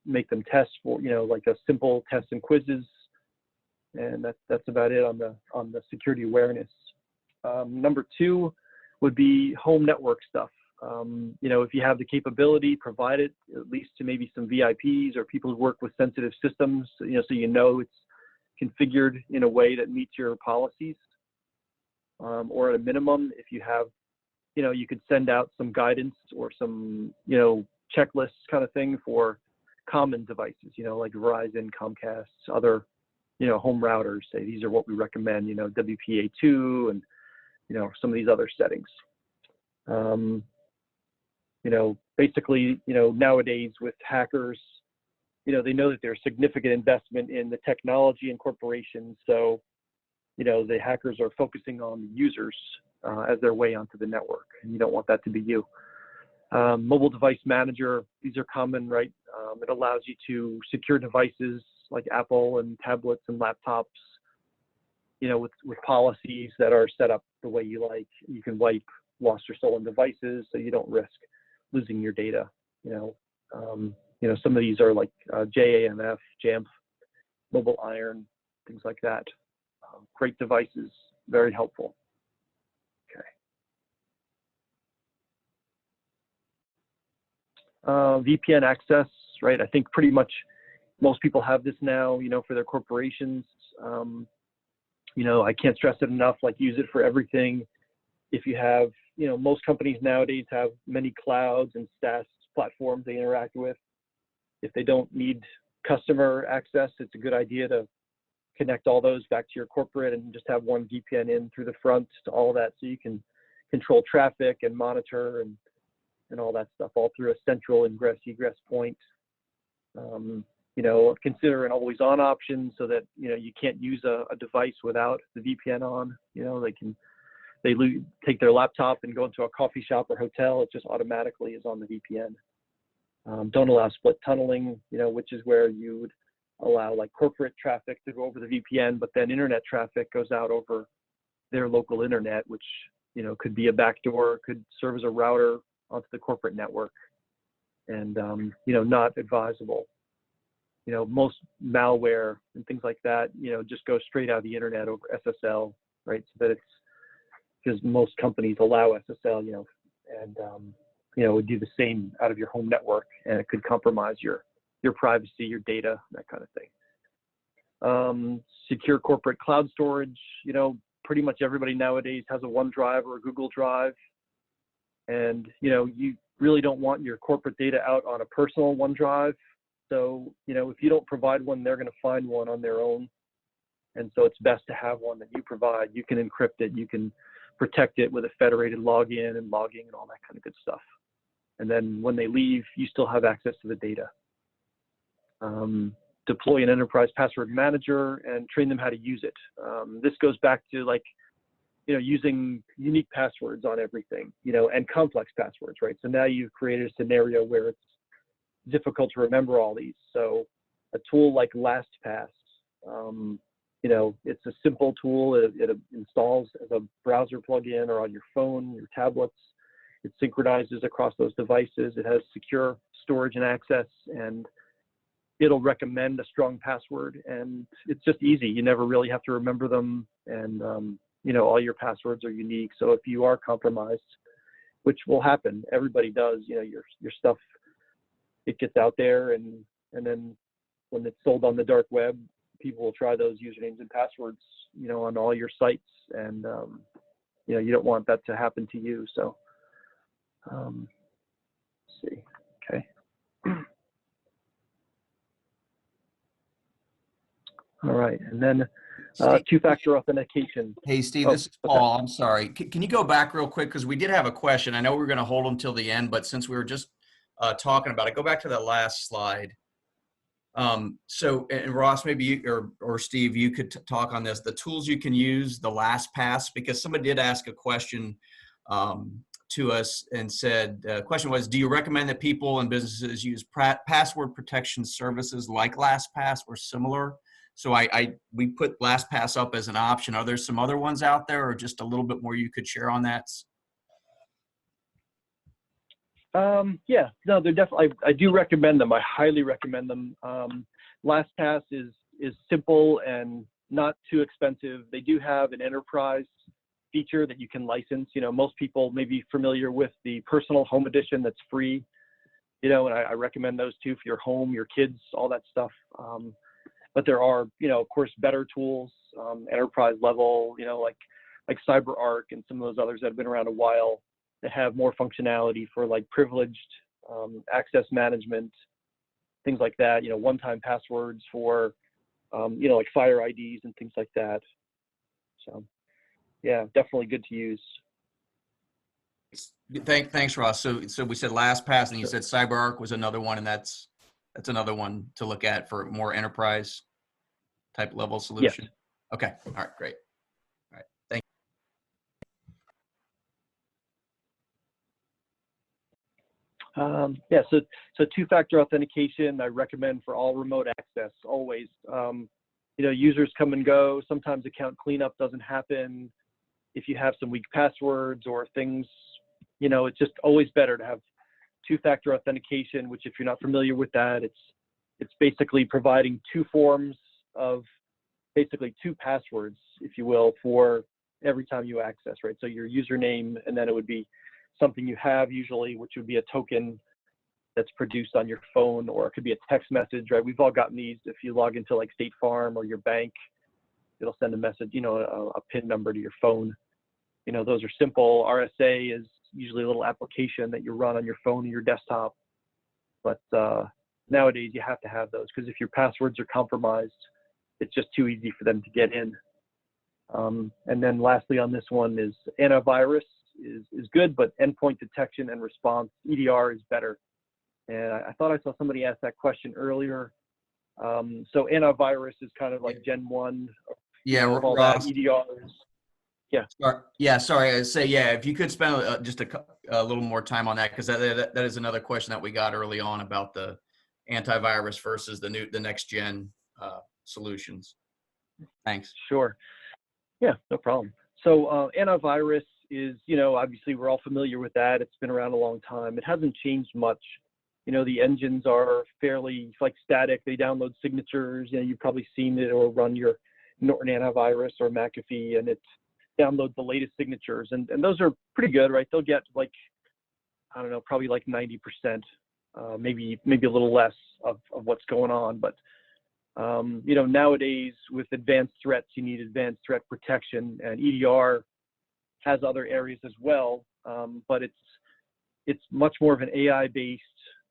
D: make them test for, you know, like a simple test and quizzes. And that's about it on the security awareness. Number two would be home network stuff. You know, if you have the capability, provide it at least to maybe some VIPs or people who work with sensitive systems, you know, so you know it's configured in a way that meets your policies. Or at a minimum, if you have, you know, you could send out some guidance or some, you know, checklists kind of thing for common devices, you know, like Verizon, Comcast, other, you know, home routers. Say these are what we recommend, you know, WPA2 and, you know, some of these other settings. You know, basically, you know, nowadays with hackers, you know, they know that there's significant investment in the technology and corporations. So, you know, the hackers are focusing on the users as their way onto the network, and you don't want that to be you. Mobile device manager, these are common, right? It allows you to secure devices like Apple and tablets and laptops, you know, with policies that are set up the way you like. You can wipe lost or stolen devices so you don't risk losing your data, you know. You know, some of these are like JAMF, JAMF, Mobile Iron, things like that. Great devices, very helpful. VPN access, right? I think pretty much most people have this now, you know, for their corporations. You know, I can't stress it enough, like use it for everything. If you have, you know, most companies nowadays have many clouds and SaaS platforms they interact with. If they don't need customer access, it's a good idea to connect all those back to your corporate and just have one VPN in through the front to all that, so you can control traffic and monitor and all that stuff all through a central ingress egress point. You know, consider an always on option so that, you know, you can't use a device without the VPN on. You know, they take their laptop and go into a coffee shop or hotel, it just automatically is on the VPN. Don't allow split tunneling, you know, which is where you would allow like corporate traffic to go over the VPN, but then internet traffic goes out over their local internet, which, you know, could be a backdoor, could serve as a router onto the corporate network, and, you know, not advisable. You know, most malware and things like that, you know, just go straight out of the internet over SSL, right? So that it's, because most companies allow SSL, you know, and, you know, would do the same out of your home network, and it could compromise your privacy, your data, that kind of thing. Secure corporate cloud storage, you know, pretty much everybody nowadays has a OneDrive or a Google Drive. And, you know, you really don't want your corporate data out on a personal OneDrive. So, you know, if you don't provide one, they're going to find one on their own. And so it's best to have one that you provide. You can encrypt it, you can protect it with a federated login and logging and all that kind of good stuff. And then when they leave, you still have access to the data. Deploy an enterprise password manager and train them how to use it. This goes back to, like, you know, using unique passwords on everything, you know, and complex passwords, right? So now you've created a scenario where it's difficult to remember all these. So a tool like LastPass, you know, it's a simple tool. It installs as a browser plugin or on your phone, your tablets. It synchronizes across those devices. It has secure storage and access, and it'll recommend a strong password, and it's just easy. You never really have to remember them, and you know, all your passwords are unique. So if you are compromised, which will happen, everybody does, you know, your stuff, it gets out there, and then when it's sold on the dark web, people will try those usernames and passwords, you know, on all your sites, and you know, you don't want that to happen to you. So let's see, okay. All right, and then two-factor authentication.
B: Hey, Steve,
D: Oh,
B: this is Paul. I'm sorry. Can you go back real quick? Because we did have a question. I know we were going to hold them till the end, but since we were just talking about it, go back to that last slide. So, and Ross, maybe you or Steve, you could talk on this, the tools you can use, the LastPass, because somebody did ask a question to us and said, the question was, do you recommend that people and businesses use password protection services like LastPass or similar? So we put LastPass up as an option. Are there some other ones out there, or just a little bit more you could share on that?
D: Yeah, no, they're definitely, I do recommend them. I highly recommend them. LastPass is simple and not too expensive. They do have an enterprise feature that you can license. You know, most people may be familiar with the personal home edition that's free, you know, and I recommend those too for your home, your kids, all that stuff. But there are, you know, of course, better tools, enterprise level, you know, like CyberArk and some of those others that have been around a while that have more functionality for like privileged access management, things like that, you know, one-time passwords for, you know, like fire IDs and things like that. So, yeah, definitely good to use.
B: Thanks, Ross. So we said LastPass, and you said CyberArk was another one, and that's another one to look at for more enterprise type level solution. Yeah. Okay. All right. Great. All right. Thank
D: you. Yeah. So two-factor authentication, I recommend for all remote access always. You know, users come and go. Sometimes account cleanup doesn't happen. If you have some weak passwords or things, you know, it's just always better to have two-factor authentication, which if you're not familiar with that, it's basically providing two forms of basically two passwords, if you will, for every time you access, right? So your username, and then it would be something you have usually, which would be a token that's produced on your phone, or it could be a text message, right? We've all gotten these. If you log into like State Farm or your bank, it'll send a message, you know, a PIN number to your phone. You know, those are simple. RSA is usually a little application that you run on your phone or your desktop. But nowadays you have to have those, because if your passwords are compromised, it's just too easy for them to get in. And then lastly on this one is antivirus is good, but endpoint detection and response, EDR, is better. And I thought I saw somebody ask that question earlier. So antivirus is kind of like Gen 1.
B: Yeah,
D: all
B: Ross.
D: that. EDR is, yeah.
B: Yeah, sorry. I'd say, yeah, if you could spend just a little more time on that, because that is another question that we got early on about the antivirus versus the next gen solutions. Thanks.
D: Sure. Yeah, no problem. So antivirus is, obviously we're all familiar with that. It's been around a long time. It hasn't changed much. The engines are fairly static. They download signatures. You've probably seen it, or run your Norton antivirus or McAfee, and it downloads the latest signatures. And those are pretty good, right? They'll get I don't know, probably 90%, maybe a little less of what's going on. But nowadays with advanced threats, you need advanced threat protection, and EDR has other areas as well. But it's much more of an AI-based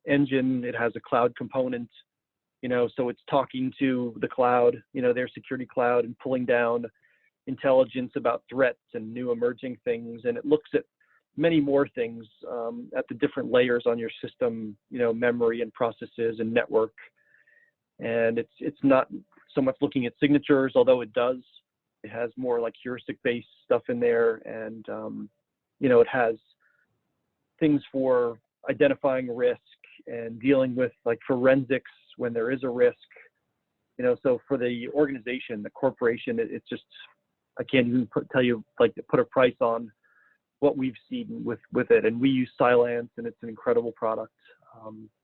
D: engine. It has a cloud component, so it's talking to the cloud, their security cloud, and pulling down intelligence about threats and new emerging things. And it looks at many more things at the different layers on your system, memory and processes and network. And it's not so much looking at signatures, although it does. It has more heuristic-based stuff in there, and it has things for identifying risk and dealing with forensics when there is a risk. So for the organization, the corporation, it's just, I can't even tell you put a price on what we've seen with it. And we use Cylance, and it's an incredible product.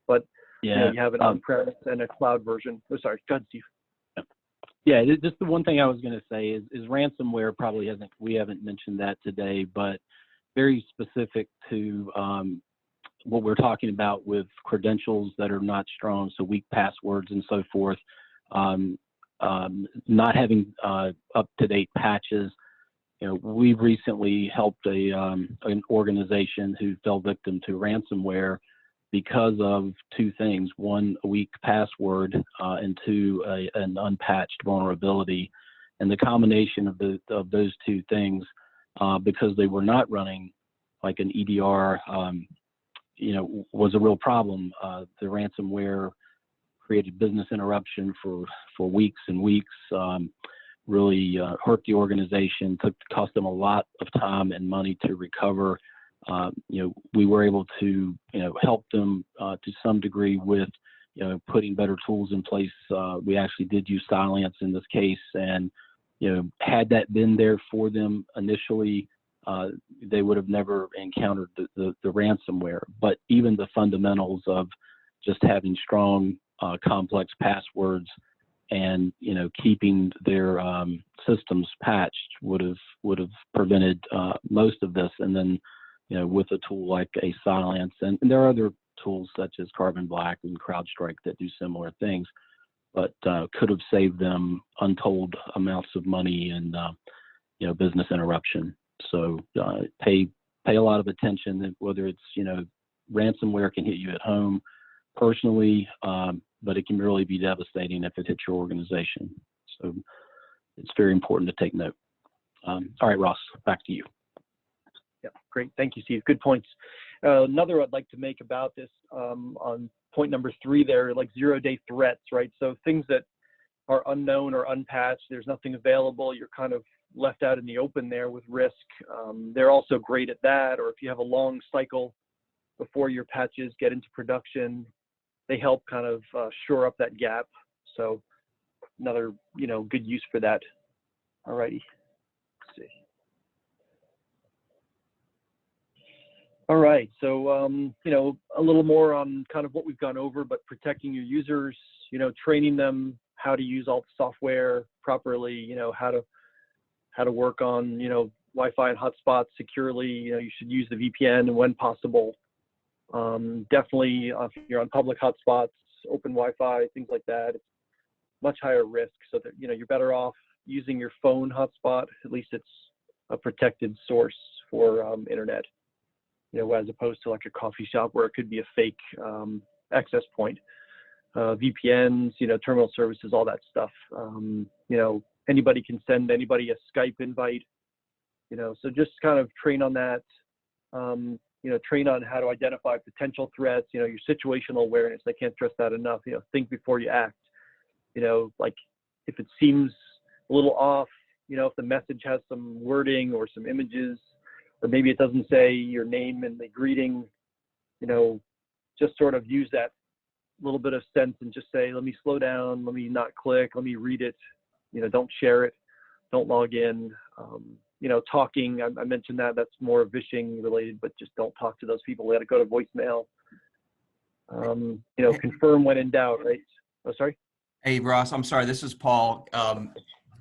D: But
C: Yeah,
D: you have an on-premise and a cloud version. Oh, sorry, go ahead, Steve.
C: Yeah, just the one thing I was going to say is ransomware we haven't mentioned that today, but very specific to what we're talking about with credentials that are not strong, so weak passwords and so forth, not having up-to-date patches. We've recently helped an organization who fell victim to ransomware because of two things: one, a weak password, and two, an unpatched vulnerability. And the combination of those two things, because they were not running an EDR, was a real problem. The ransomware created business interruption for weeks and weeks. Really hurt the organization. Cost them a lot of time and money to recover. We were able to, help them to some degree with, putting better tools in place. We actually did use Cylance in this case, and, had that been there for them initially, they would have never encountered the ransomware. But even the fundamentals of just having strong, complex passwords and keeping their systems patched would have prevented most of this. And then with a tool like a Cylance, and there are other tools such as Carbon Black and CrowdStrike that do similar things, but could have saved them untold amounts of money and business interruption. So pay a lot of attention, whether it's ransomware can hit you at home personally, but it can really be devastating if it hits your organization. So it's very important to take note. All right, Ross, back to you.
D: Yeah, great. Thank you, Steve. Good points. Another I'd like to make about this on point number 3 there, zero-day threats, right? So things that are unknown or unpatched, there's nothing available, you're kind of left out in the open there with risk. They're also great at that, or if you have a long cycle before your patches get into production, they help kind of shore up that gap. So another, good use for that. All righty. Let's see. All right, so a little more on kind of what we've gone over, but protecting your users, training them how to use all the software properly, how to work on, Wi-Fi and hotspots securely. You should use the VPN when possible. Definitely if you're on public hotspots, open Wi-Fi, things like that, it's much higher risk. So that, you're better off using your phone hotspot. At least it's a protected source for internet, as opposed to a coffee shop where it could be a fake access point. VPNs, terminal services, all that stuff. Anybody can send anybody a Skype invite, so just kind of train on that. Train on how to identify potential threats, your situational awareness. I can't stress that enough. Think before you act. If it seems a little off, if the message has some wording or some images, or maybe it doesn't say your name in the greeting, just sort of use that little bit of sense and just say, let me slow down, let me not click, let me read it, don't share it, don't log in. talking, I mentioned that's more vishing related, but just don't talk to those people. Let it go to voicemail. Confirm when in doubt, right? Oh, sorry.
B: Hey, Ross, I'm sorry. This is Paul.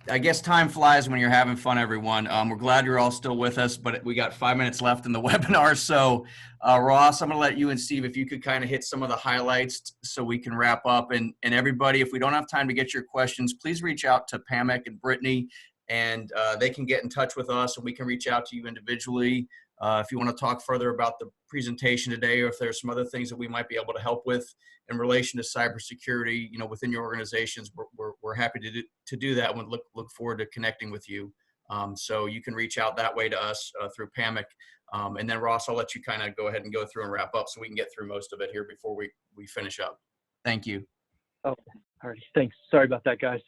B: I guess time flies when you're having fun, everyone. We're glad you're all still with us, but we got 5 minutes left in the webinar. So, Ross, I'm going to let you and Steve, if you could kind of hit some of the highlights so we can wrap up. And everybody, if we don't have time to get your questions, please reach out to Pamela and Brittany, and they can get in touch with us, and we can reach out to you individually. If you want to talk further about the presentation today, or if there's some other things that we might be able to help with in relation to cybersecurity, within your organizations, we're happy to do that. And look forward to connecting with you. So you can reach out that way to us through PAMIC. And then Ross, I'll let you kind of go ahead and go through and wrap up so we can get through most of it here before we finish up. Thank you.
D: Oh, all right. Thanks. Sorry about that, guys.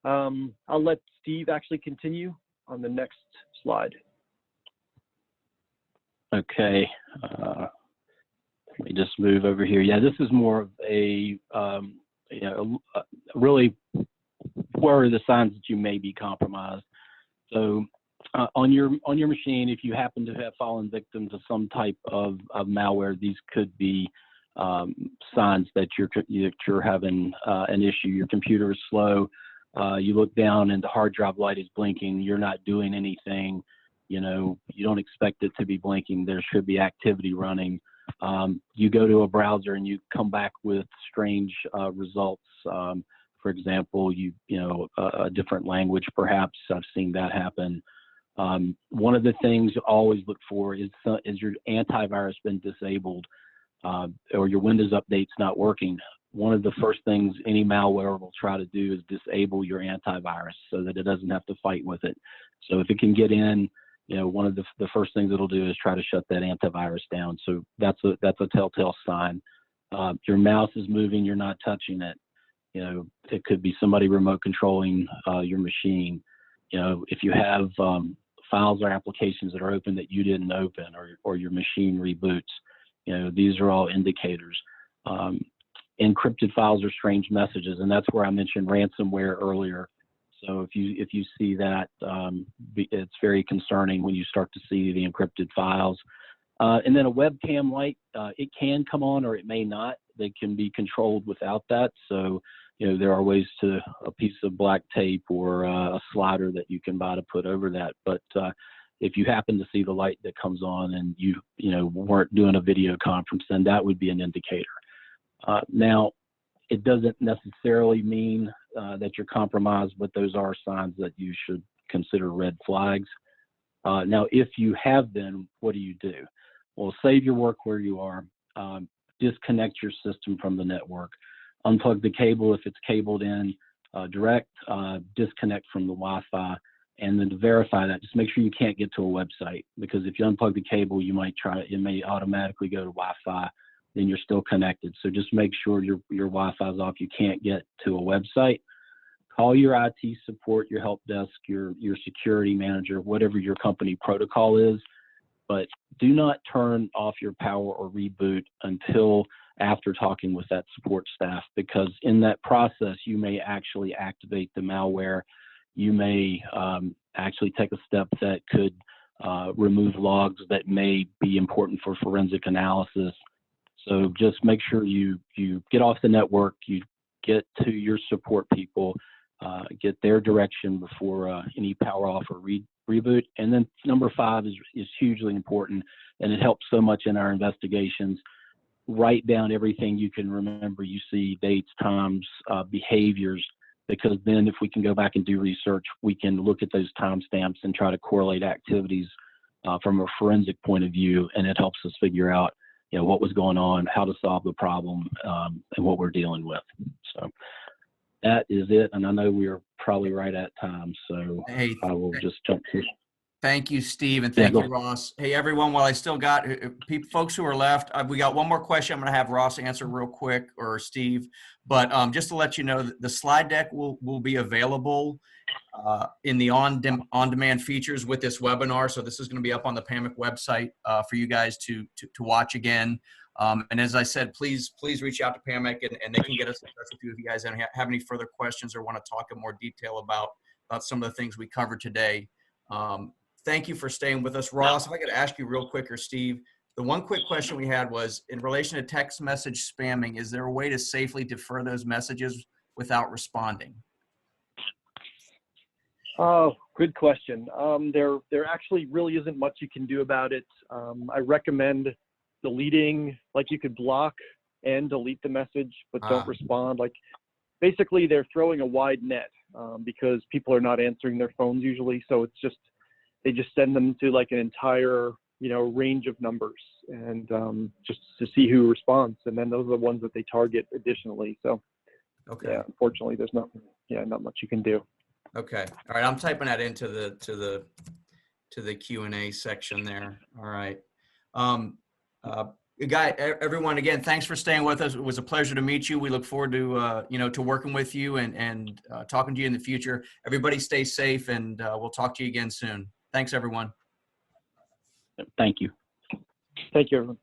D: I'll let Steve actually continue on the next slide.
C: Okay, let me just move over here. Yeah, this is more of a, really where are the signs that you may be compromised. So on your machine, if you happen to have fallen victim to some type of malware, these could be signs that you're having an issue. Your computer is slow. You look down and the hard drive light is blinking. You're not doing anything. You don't expect it to be blinking. There should be activity running. You go to a browser and you come back with strange results. For example, a different language, perhaps. I've seen that happen. One of the things you always look for is your antivirus been disabled or your Windows update's not working. One of the first things any malware will try to do is disable your antivirus so that it doesn't have to fight with it. So if it can get in, one of the first things it'll do is try to shut that antivirus down. So that's a telltale sign. Your mouse is moving, you're not touching it. It could be somebody remote controlling your machine. If you have files or applications that are open that you didn't open, or your machine reboots, these are all indicators. Encrypted files are strange messages, and that's where I mentioned ransomware earlier. So if you see that, it's very concerning when you start to see the encrypted files. And then a webcam light, it can come on or it may not. They can be controlled without that. So, there are ways to a piece of black tape or a slider that you can buy to put over that. But if you happen to see the light that comes on and you weren't doing a video conference, then that would be an indicator. Now, it doesn't necessarily mean that you're compromised, but those are signs that you should consider red flags. Now, if you have been, what do? Well, save your work where you are. Disconnect your system from the network. Unplug the cable if it's cabled in direct. Disconnect from the Wi-Fi. And then to verify that, just make sure you can't get to a website, because if you unplug the cable, it may automatically go to Wi-Fi. Then you're still connected. So just make sure your Wi-Fi is off. You can't get to a website. Call your IT support, your help desk, your security manager, whatever your company protocol is. But do not turn off your power or reboot until after talking with that support staff, because in that process, you may actually activate the malware. You may actually take a step that could remove logs that may be important for forensic analysis. So just make sure you get off the network, you get to your support people, get their direction before any power off or reboot. And then number 5 is hugely important, and it helps so much in our investigations. Write down everything you can remember. You see dates, times, behaviors, because then if we can go back and do research, we can look at those timestamps and try to correlate activities from a forensic point of view, and it helps us figure out what was going on, how to solve the problem, and what we're dealing with. So that is it. And I know we are probably right at time, so
B: Hey,
C: I will just jump to.
B: Thank you, Steve, and thank you, Ross. Hey, everyone, while I still got folks who are left, we got one more question I'm going to have Ross answer real quick, or Steve. But just to let you know, the slide deck will be available in the on-demand features with this webinar. So this is going to be up on the PAMIC website for you guys to watch again. And as I said, please reach out to PAMIC, and they can get us in touch with you if you guys have any further questions or want to talk in more detail about some of the things we covered today. thank you for staying with us. Ross, if I could ask you real quick, or Steve, the one quick question we had was in relation to text message spamming, is there a way to safely defer those messages without responding?
D: Oh, good question. There actually really isn't much you can do about it. I recommend deleting, like you could block and delete the message, but don't respond. Like basically they're throwing a wide net because people are not answering their phones usually. So it's just, they just send them to like an entire, range of numbers and just to see who responds. And then those are the ones that they target additionally. So
B: Okay.
D: yeah, unfortunately there's not much you can do.
B: Okay. All right. I'm typing that into the Q&A section there. All right. Everyone, again, thanks for staying with us. It was a pleasure to meet you. We look forward to, to working with you and talking to you in the future. Everybody stay safe, and we'll talk to you again soon. Thanks, everyone.
C: Thank you.
D: Thank you, everyone.